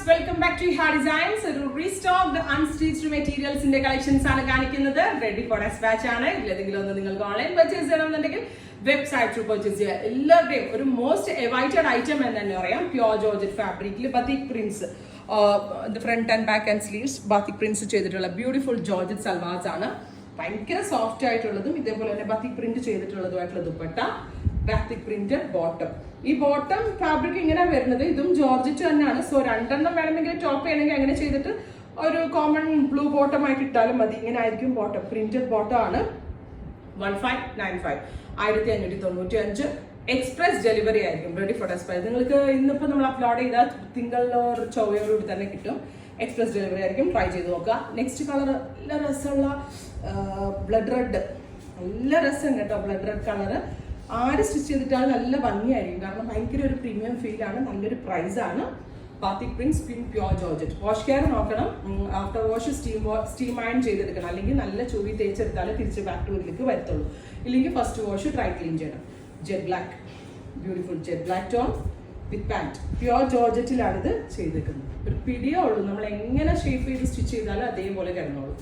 Welcome back to Ha designs. ഒരു restocked unstitched മെറ്റീരിയൽസിന്റെ collections ആണ് കാണിക്കുന്നത്. റെഡി ഫോർ ഡെസ്പാച്ച് ആണ്. ഇല്ലെങ്കിലും ഒന്ന് നിങ്ങൾക്ക് ഓൺലൈൻ പർച്ചേസ് ചെയ്യണമെന്നുണ്ടെങ്കിൽ വെബ്സൈറ്റ് ത്രൂ പർച്ചേസ് ചെയ്യുക. എല്ലാവരുടെയും ഒരു മോസ്റ്റ് എവൈറ്റഡ് ഐറ്റം എന്ന് തന്നെ പറയാം. പ്യോർ ജോർജറ്റ് ഫാബ്രിക്കിൽ batik prints, front and back and sleeves batik prints ചെയ്തിട്ടുള്ള ബ്യൂട്ടിഫുൾ ജോർജറ്റ് സൽവാർസ് ആണ്. ഭയങ്കര സോഫ്റ്റ് ആയിട്ടുള്ളതും ഇതേപോലെ തന്നെ ബത്തിക് പ്രിന്റ് ചെയ്തിട്ടുള്ളതുമായിട്ടുള്ള ദുപ്പട്ട, ബാത്തിക് പ്രിന്റഡ് ബോട്ടം. ഈ ബോട്ടം ഫാബ്രിക് ഇങ്ങനെ വരുന്നത് ഇതും ജോർജറ്റ് തന്നെയാണ്. സോ രണ്ടെണ്ണം വേണമെങ്കിൽ ടോപ്പ് ചെയ്യണമെങ്കിൽ അങ്ങനെ ചെയ്തിട്ട് ഒരു കോമൺ ബ്ലൂ ബോട്ടം ആയിട്ട് ഇട്ടാലും മതി. ഇങ്ങനെ ആയിരിക്കും ബോട്ടം. പ്രിന്റഡ് ബോട്ടം ആണ്. 1595 1595 എക്സ്പ്രസ് ഡെലിവറി ആയിരിക്കും. Ready for dispatch. നിങ്ങൾക്ക് ഇന്നിപ്പോൾ നമ്മൾ അപ്ലോഡ് ചെയ്താൽ തിങ്കളോ ചൊവ്വയോടുകൂടി തന്നെ കിട്ടും. എക്സ്പ്രസ് ഡെലിവറി ആയിരിക്കും. ട്രൈ ചെയ്ത് നോക്കുക. നെക്സ്റ്റ് കളർ നല്ല രസമുള്ള ബ്ലഡ് റെഡ്, നല്ല രസം കേട്ടോ. ബ്ലഡ് റെഡ് കളറ് ആര് സ്റ്റിച്ച് ചെയ്തിട്ടാലും നല്ല ഭംഗിയായിരിക്കും. കാരണം ഭയങ്കര ഒരു പ്രീമിയം ഫീൽ ആണ്. നല്ലൊരു പ്രൈസ് ആണ്. Batik prints pure georgette. Wash care നോക്കണം. ആഫ്റ്റർ വാഷ് സ്റ്റീം അയൺ ചെയ്തെടുക്കണം. അല്ലെങ്കിൽ നല്ല ചൂരി തേച്ചെടുത്താലേ തിരിച്ച് ബാക്ക് ടു ഇതിലേക്ക് വരത്തുള്ളൂ. ഇല്ലെങ്കിൽ ഫസ്റ്റ് വാഷ് ഡ്രൈ ക്ലീൻ ചെയ്യണം. Jet black, beautiful jet black tone with pant. Pure ജോർജറ്റിലാണ് ഇത് ചെയ്തേക്കുന്നത്. ഒരു പിടിയേ ഉള്ളൂ. നമ്മൾ എങ്ങനെ ഷേപ്പ് ചെയ്ത് സ്റ്റിച്ച് ചെയ്താലും അതേപോലെ കിടന്നോളൂ.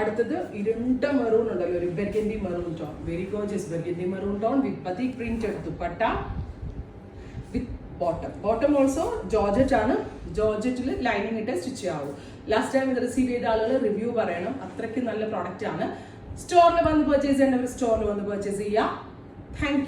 അടുത്തത് ഇരുണ്ട മെറൂൺ ഉണ്ടല്ലോ, ഒരു burgundy maroon tone. Very gorgeous burgundy maroon tone വിത്ത് ബത്തിക് പ്രിന്റഡ് ദുപ്പട്ട വിത്ത് ബോട്ടം. ബോട്ടം ഓൾസോ ജോർജറ്റ് ആണ്. ജോർജറ്റിൽ ലൈനിങ് ഇട്ട് സ്റ്റിച്ച് ചെയ്യാവൂ. ലാസ്റ്റ് ടൈം ഇത് റിസീവ് ചെയ്ത ആളുകൾ റിവ്യൂ പറയണം. അത്രയ്ക്ക് നല്ല പ്രോഡക്റ്റ് ആണ്. സ്റ്റോറിൽ വന്ന് പർച്ചേസ് ചെയ്യേണ്ടവർ സ്റ്റോറിൽ വന്ന് പർച്ചേസ് ചെയ്യുക. താങ്ക്